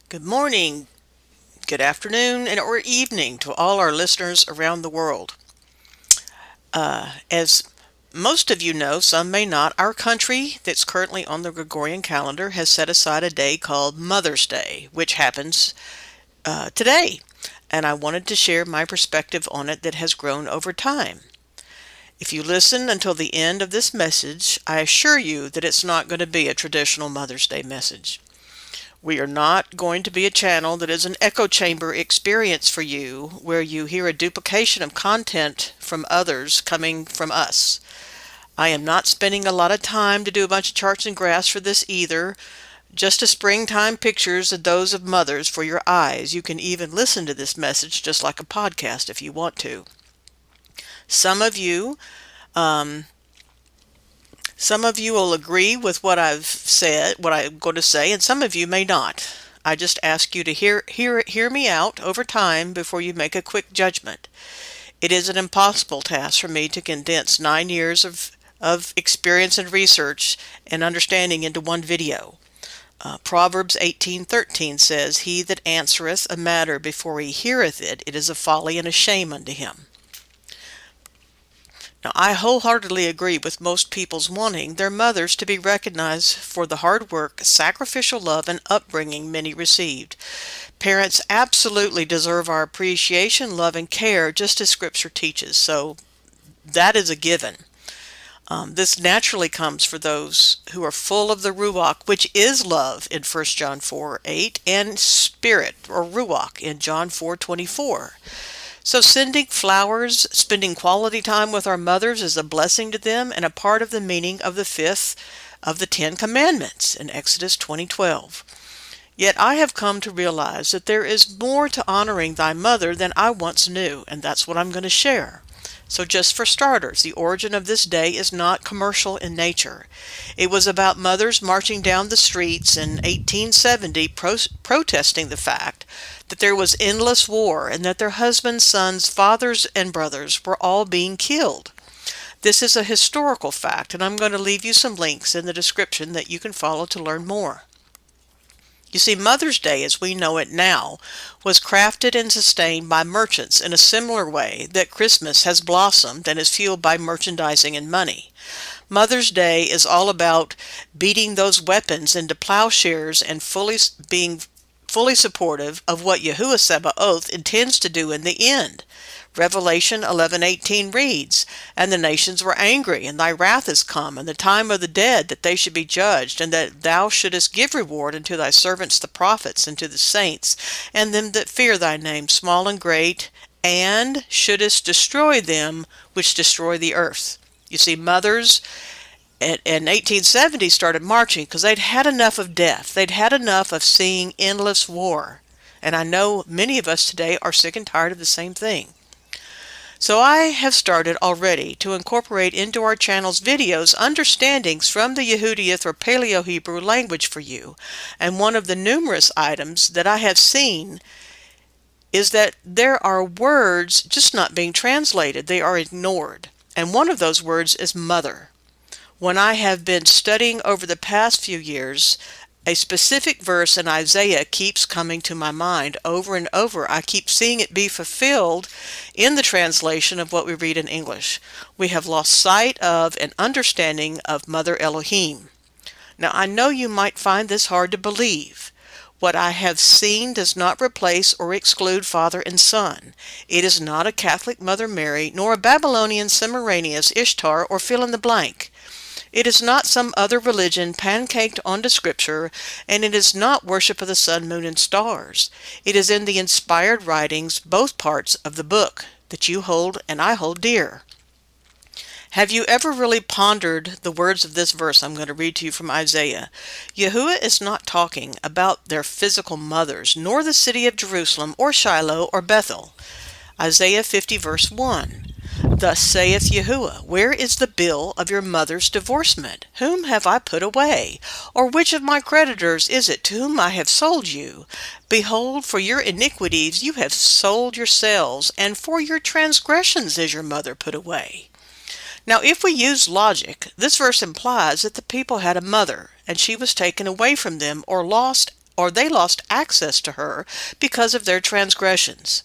Good morning, good afternoon, and or evening to all our listeners around the world. As most of you know, some may not, our country that's currently on the Gregorian calendar has set aside a day called Mother's Day, which happens today. And I wanted to share my perspective on it that has grown over time. If you listen until the end of this message, I assure you that it's not going to be a traditional Mother's Day message. We are not going to be a channel that is an echo chamber experience for you, where you hear a duplication of content from others coming from us. I am not spending a lot of time to do a bunch of charts and graphs for this either. Just a springtime pictures of those of mothers for your eyes. You can even listen to this message just like a podcast if you want to. Some of you will agree with what I've said, what I'm going to say, and some of you may not. I just ask you to hear me out over time before you make a quick judgment. It is an impossible task for me to condense 9 years of experience and research and understanding into one video. Proverbs 18:13 says, "He that answereth a matter before he heareth it, it is a folly and a shame unto him." Now, I wholeheartedly agree with most people's wanting their mothers to be recognized for the hard work, sacrificial love, and upbringing many received. Parents absolutely deserve our appreciation, love, and care, just as Scripture teaches, so that is a given. This naturally comes for those who are full of the Ruach, which is love in 1 John 4:8, and Spirit, or Ruach, in John 4:24. So sending flowers, spending quality time with our mothers is a blessing to them and a part of the meaning of the fifth of the 10 Commandments in Exodus 20:12. Yet I have come to realize that there is more to honoring thy mother than I once knew, and that's what I'm going to share. So just for starters, the origin of this day is not commercial in nature. It was about mothers marching down the streets in 1870 protesting the fact that there was endless war and that their husbands, sons, fathers, and brothers were all being killed. This is a historical fact, and I'm going to leave you some links in the description that you can follow to learn more. You see, Mother's Day, as we know it now, was crafted and sustained by merchants in a similar way that Christmas has blossomed and is fueled by merchandising and money. Mother's Day is all about beating those weapons into plowshares and being fully supportive of what Yahuwah Sabaoth intends to do in the end. Revelation 11:18 reads, "And the nations were angry, and thy wrath is come, and the time of the dead, that they should be judged, and that thou shouldest give reward unto thy servants the prophets, and to the saints, and them that fear thy name, small and great, and shouldest destroy them which destroy the earth." You see, mothers in 1870 started marching because they'd had enough of death. They'd had enough of seeing endless war. And I know many of us today are sick and tired of the same thing. So I have started already to incorporate into our channel's videos understandings from the Yahudyath or Paleo-Hebrew language for you. And one of the numerous items that I have seen is that there are words just not being translated. They are ignored. And one of those words is mother. When I have been studying over the past few years, a specific verse in Isaiah keeps coming to my mind over and over. I keep seeing it be fulfilled in the translation of what we read in English. We have lost sight of and understanding of Mother Elohim. Now, I know you might find this hard to believe. What I have seen does not replace or exclude Father and Son. It is not a Catholic Mother Mary, nor a Babylonian Semiramis, Ishtar, or fill in the blank. It is not some other religion pancaked onto Scripture, and it is not worship of the sun, moon, and stars. It is in the inspired writings, both parts of the book, that you hold and I hold dear. Have you ever really pondered the words of this verse I'm going to read to you from Isaiah? Yahuwah is not talking about their physical mothers, nor the city of Jerusalem, or Shiloh, or Bethel. Isaiah 50 verse 1. Thus saith Yahuwah, where is the bill of your mother's divorcement? Whom have I put away? Or which of my creditors is it to whom I have sold you? Behold, for your iniquities you have sold yourselves, and for your transgressions is your mother put away. Now, if we use logic, this verse implies that the people had a mother, and she was taken away from them or lost or they lost access to her because of their transgressions.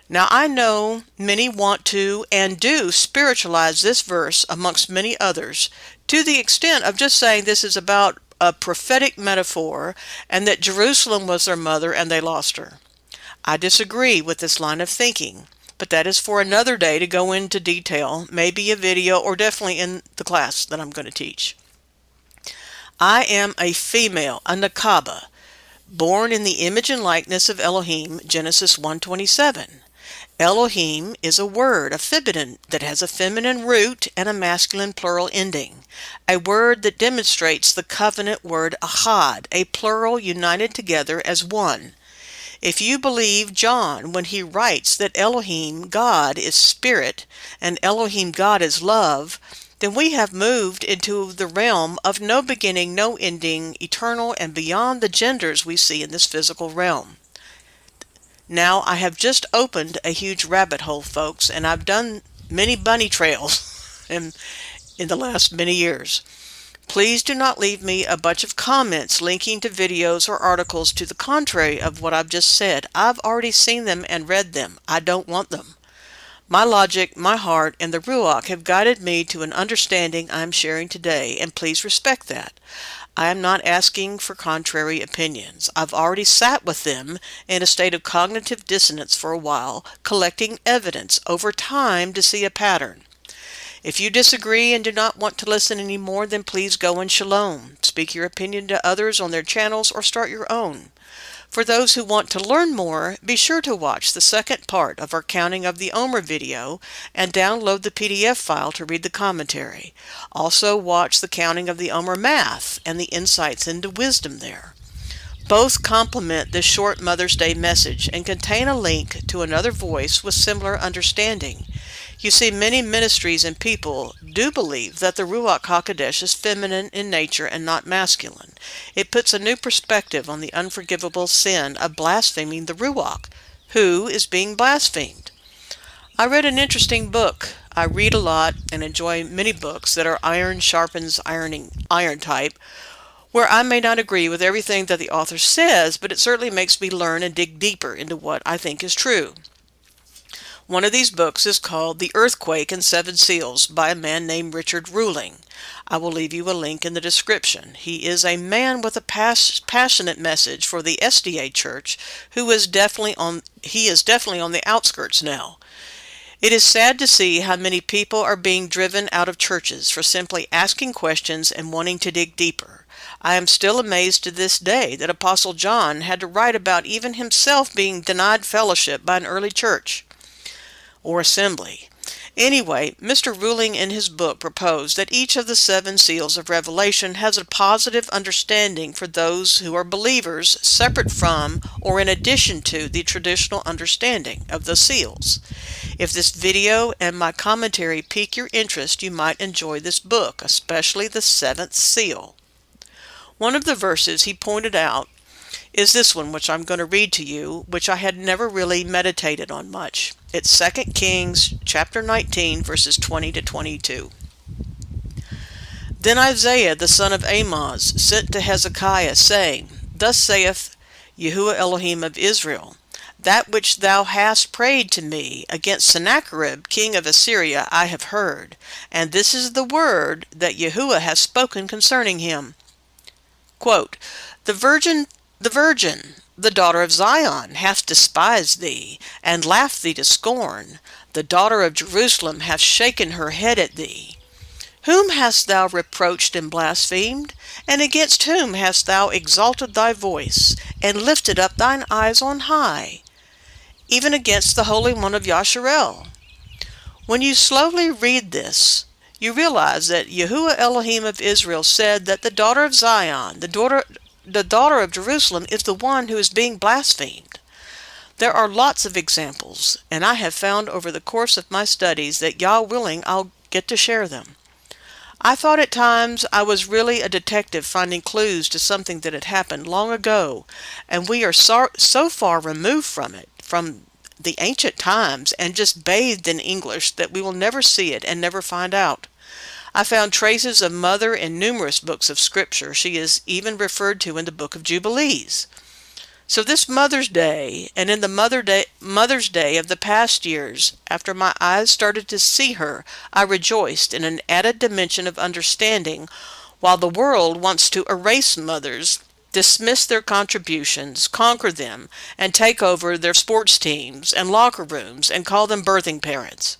Now I know many want to and do spiritualize this verse amongst many others to the extent of just saying this is about a prophetic metaphor and that Jerusalem was their mother and they lost her. I disagree with this line of thinking, but that is for another day to go into detail, maybe a video or definitely in the class that I'm going to teach. I am a female, a Nakaba, born in the image and likeness of Elohim, Genesis 1:27. Elohim is a word, a feminine, that has a feminine root and a masculine plural ending, a word that demonstrates the covenant word ahad, a plural united together as one. If you believe John when he writes that Elohim, God, is spirit, and Elohim, God, is love, then we have moved into the realm of no beginning, no ending, eternal, and beyond the genders we see in this physical realm. Now, I have just opened a huge rabbit hole, folks, and I've done many bunny trails in the last many years. Please do not leave me a bunch of comments linking to videos or articles to the contrary of what I've just said. I've already seen them and read them. I don't want them. My logic, my heart, and the Ruach have guided me to an understanding I am sharing today, and please respect that. I am not asking for contrary opinions. I've already sat with them in a state of cognitive dissonance for a while, collecting evidence over time to see a pattern. If you disagree and do not want to listen anymore, then please go in shalom. Speak your opinion to others on their channels or start your own. For those who want to learn more, be sure to watch the second part of our Counting of the Omer video and download the PDF file to read the commentary. Also watch the Counting of the Omer math and the insights into wisdom there. Both complement this short Mother's Day message and contain a link to another voice with similar understanding. You see, many ministries and people do believe that the Ruach HaKodesh is feminine in nature and not masculine. It puts a new perspective on the unforgivable sin of blaspheming the Ruach, who is being blasphemed. I read an interesting book. I read a lot and enjoy many books that are iron sharpens iron type, where I may not agree with everything that the author says, but it certainly makes me learn and dig deeper into what I think is true. One of these books is called The Earthquake and Seven Seals by a man named Richard Ruling. I will leave you a link in the description. He is a man with a passionate message for the SDA Church who is definitely on the outskirts now. It is sad to see how many people are being driven out of churches for simply asking questions and wanting to dig deeper. I am still amazed to this day that Apostle John had to write about even himself being denied fellowship by an early church or assembly. Anyway, Mr. Ruling in his book proposed that each of the seven seals of Revelation has a positive understanding for those who are believers, separate from or in addition to the traditional understanding of the seals. If this video and my commentary pique your interest, you might enjoy this book, especially the seventh seal. One of the verses he pointed out is this one, which I'm going to read to you, which I had never really meditated on much. It's 2 Kings chapter 19, verses 20 to 22. Then Isaiah the son of Amoz sent to Hezekiah, saying, Thus saith Yahuwah Elohim of Israel, That which thou hast prayed to me against Sennacherib king of Assyria I have heard, and this is the word that Yahuwah has spoken concerning him. Quote, The virgin, the daughter of Zion, hath despised thee, and laughed thee to scorn. The daughter of Jerusalem hath shaken her head at thee. Whom hast thou reproached and blasphemed? And against whom hast thou exalted thy voice, and lifted up thine eyes on high? Even against the Holy One of Yasharel. When you slowly read this, you realize that Yahuwah Elohim of Israel said that the daughter of Zion, the daughter of Jerusalem, is the one who is being blasphemed. There are lots of examples, and I have found over the course of my studies that, Yah willing, I'll get to share them. I thought at times I was really a detective finding clues to something that had happened long ago, and we are so far removed from it, from the ancient times, and just bathed in English that we will never see it and never find out. I found traces of mother in numerous books of scripture. She is even referred to in the book of Jubilees. So this Mother's Day, and in the Mother's Day of the past years, after my eyes started to see her, I rejoiced in an added dimension of understanding. While the world wants to erase mothers, dismiss their contributions, conquer them, and take over their sports teams and locker rooms and call them birthing parents.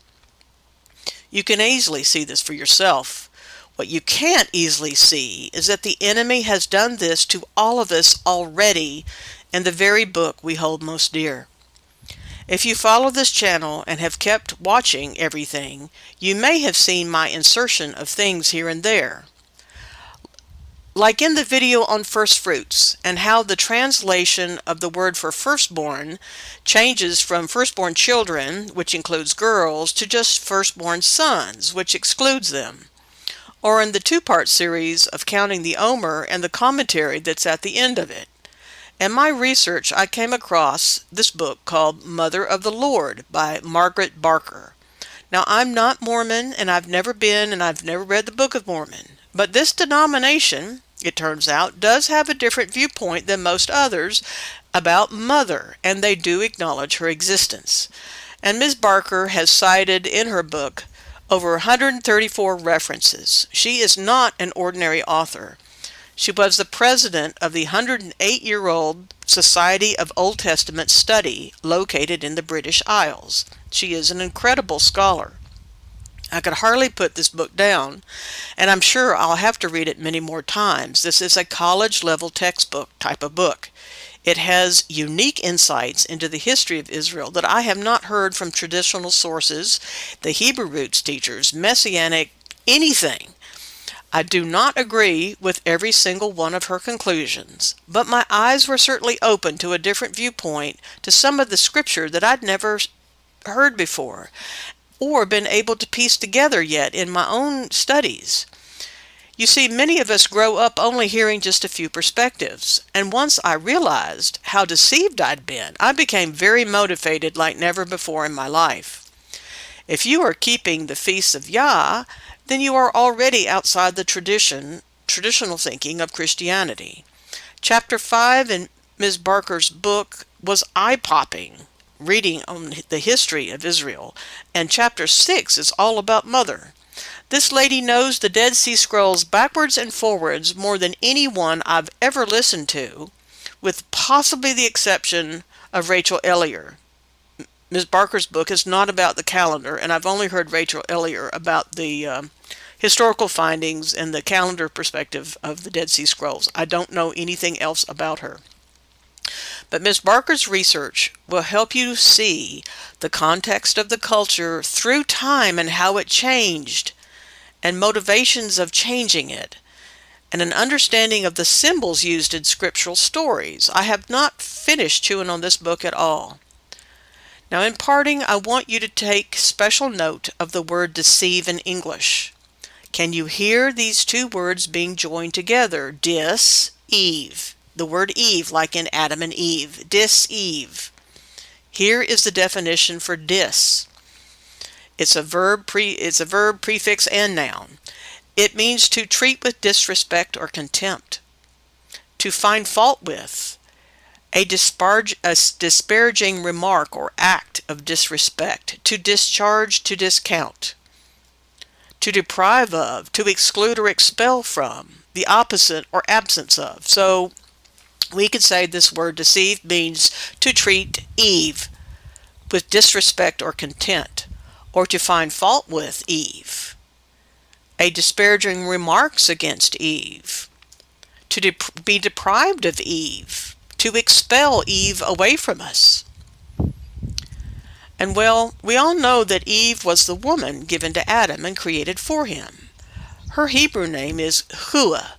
You can easily see this for yourself. What you can't easily see is that the enemy has done this to all of us already in the very book we hold most dear. If you follow this channel and have kept watching everything, you may have seen my insertion of things here and there. Like in the video on Firstfruits, and how the translation of the word for firstborn changes from firstborn children, which includes girls, to just firstborn sons, which excludes them. Or in the two-part series of Counting the Omer and the commentary that's at the end of it. In my research, I came across this book called Mother of the Lord by Margaret Barker. Now, I'm not Mormon, and I've never read the Book of Mormon. But this denomination, it turns out, does have a different viewpoint than most others about mother, and they do acknowledge her existence. And Ms. Barker has cited in her book over 134 references. She is not an ordinary author. She was the president of the 108-year-old Society of Old Testament Study located in the British Isles. She is an incredible scholar. I could hardly put this book down, and I'm sure I'll have to read it many more times. This is a college-level textbook type of book. It has unique insights into the history of Israel that I have not heard from traditional sources, the Hebrew roots teachers, Messianic, anything. I do not agree with every single one of her conclusions, but my eyes were certainly open to a different viewpoint to some of the scripture that I'd never heard before, or been able to piece together yet in my own studies. You see, many of us grow up only hearing just a few perspectives, and once I realized how deceived I'd been, I became very motivated like never before in my life. If you are keeping the feasts of Yah, then you are already outside the traditional thinking of Christianity. Chapter 5 in Ms. Barker's book was eye-popping, reading on the history of Israel, and chapter 6 is all about mother. This lady knows the Dead Sea Scrolls backwards and forwards more than anyone I've ever listened to, with possibly the exception of Rachel Ellier. Ms. Barker's book is not about the calendar, and I've only heard Rachel Ellier about the historical findings and the calendar perspective of the Dead Sea Scrolls. I don't know anything else about her. But Ms. Barker's research will help you see the context of the culture through time and how it changed, and motivations of changing it, and an understanding of the symbols used in scriptural stories. I have not finished chewing on this book at all. Now, in parting, I want you to take special note of the word deceive in English. Can you hear these two words being joined together? Dis-eve. The word Eve, like in Adam and Eve. Dis-eve. Here is the definition for dis. It's a verb prefix and noun. It means to treat with disrespect or contempt. To find fault with. A disparaging remark or act of disrespect. To discharge, to discount. To deprive of, to exclude or expel from. The opposite or absence of. So we could say this word deceive means to treat Eve with disrespect or contempt, or to find fault with Eve. A disparaging remarks against Eve. To be deprived of Eve. To expel Eve away from us. And well, we all know that Eve was the woman given to Adam and created for him. Her Hebrew name is Hua.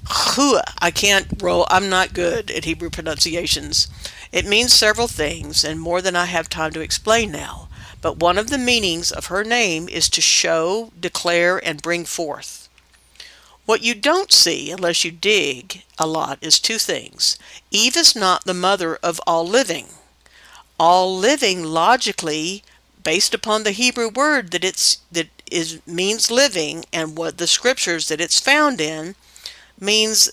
Hua. I'm not good at Hebrew pronunciations. It means several things, and more than I have time to explain now. But one of the meanings of her name is to show, declare, and bring forth. What you don't see, unless you dig a lot, is two things. Eve is not the mother of all living. All living, logically, based upon the Hebrew word that means living, and what the scriptures that it's found in means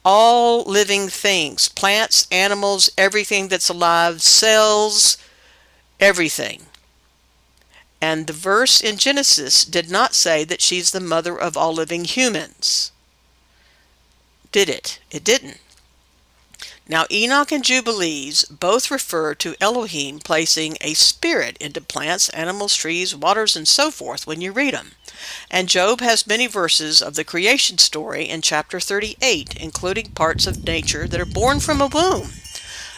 all living things, plants, animals, everything that's alive, cells, everything. And the verse in Genesis did not say that she's the mother of all living humans. Did it? It didn't. Now, Enoch and Jubilees both refer to Elohim placing a spirit into plants, animals, trees, waters, and so forth when you read them. And Job has many verses of the creation story in chapter 38, including parts of nature that are born from a womb.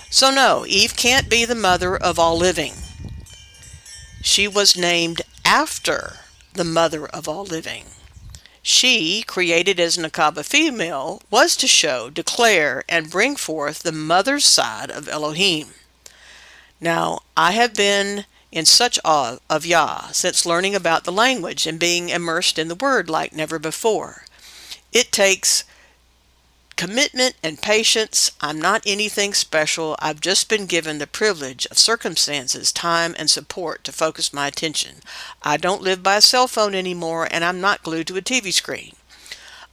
So no, Eve can't be the mother of all living. She was named after the mother of all living. She, created as an Nakaba female, was to show, declare, and bring forth the mother's side of Elohim. Now, I have been in such awe of Yah since learning about the language and being immersed in the Word like never before. It takes commitment and patience. I'm not anything special. I've just been given the privilege of circumstances, time, and support to focus my attention. I don't live by a cell phone anymore, and I'm not glued to a TV screen.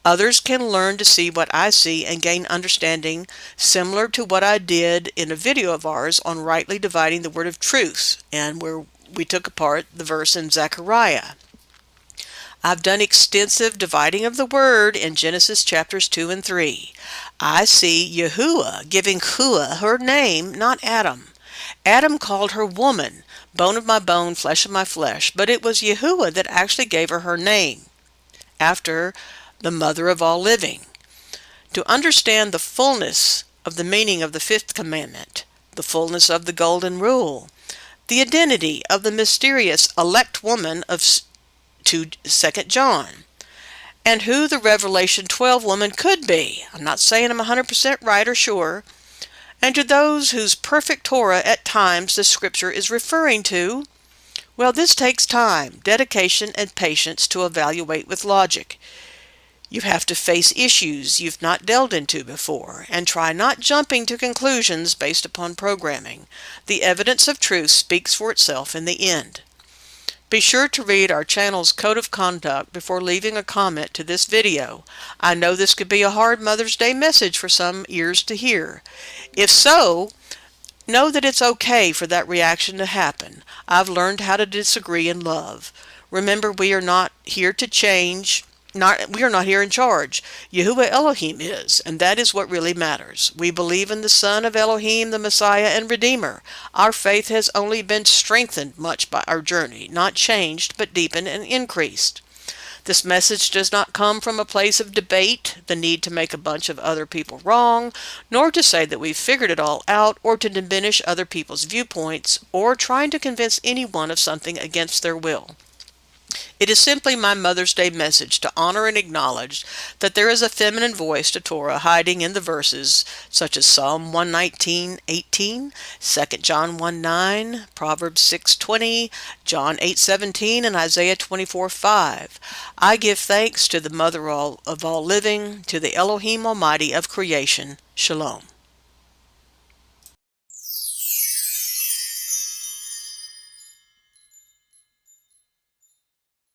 Others can learn to see what I see and gain understanding similar to what I did in a video of ours on rightly dividing the word of truth, and where we took apart the verse in Zechariah. I've done extensive dividing of the word in Genesis chapters 2 and 3. I see Yahuwah giving Hua her name, not Adam. Adam called her woman, bone of my bone, flesh of my flesh, but it was Yahuwah that actually gave her her name, after the mother of all living. To understand the fullness of the meaning of the fifth commandment, the fullness of the golden rule, the identity of the mysterious elect woman of 2 John, and who the Revelation 12 woman could be. I'm not saying I'm 100% right or sure. And to those whose perfect Torah at times the scripture is referring to, well, this takes time, dedication, and patience to evaluate with logic. You have to face issues you've not delved into before, and try not jumping to conclusions based upon programming. The evidence of truth speaks for itself in the end. Be sure to read our channel's Code of Conduct before leaving a comment to this video. I know this could be a hard Mother's Day message for some ears to hear. If so, know that it's okay for that reaction to happen. I've learned how to disagree in love. Remember, we are not here to change. We are not here in charge. Yahuwah Elohim is, and that is what really matters. We believe in the Son of Elohim, the Messiah and Redeemer. Our faith has only been strengthened much by our journey, not changed, but deepened and increased. This message does not come from a place of debate, the need to make a bunch of other people wrong, nor to say that we've figured it all out, or to diminish other people's viewpoints, or trying to convince anyone of something against their will. It is simply my Mother's Day message to honor and acknowledge that there is a feminine voice to Torah hiding in the verses such as Psalm 119:18, 2 John 1:9, Proverbs 6:20, John 8:17, and Isaiah 24:5. I give thanks to the Mother of all living, to the Elohim Almighty of creation. Shalom.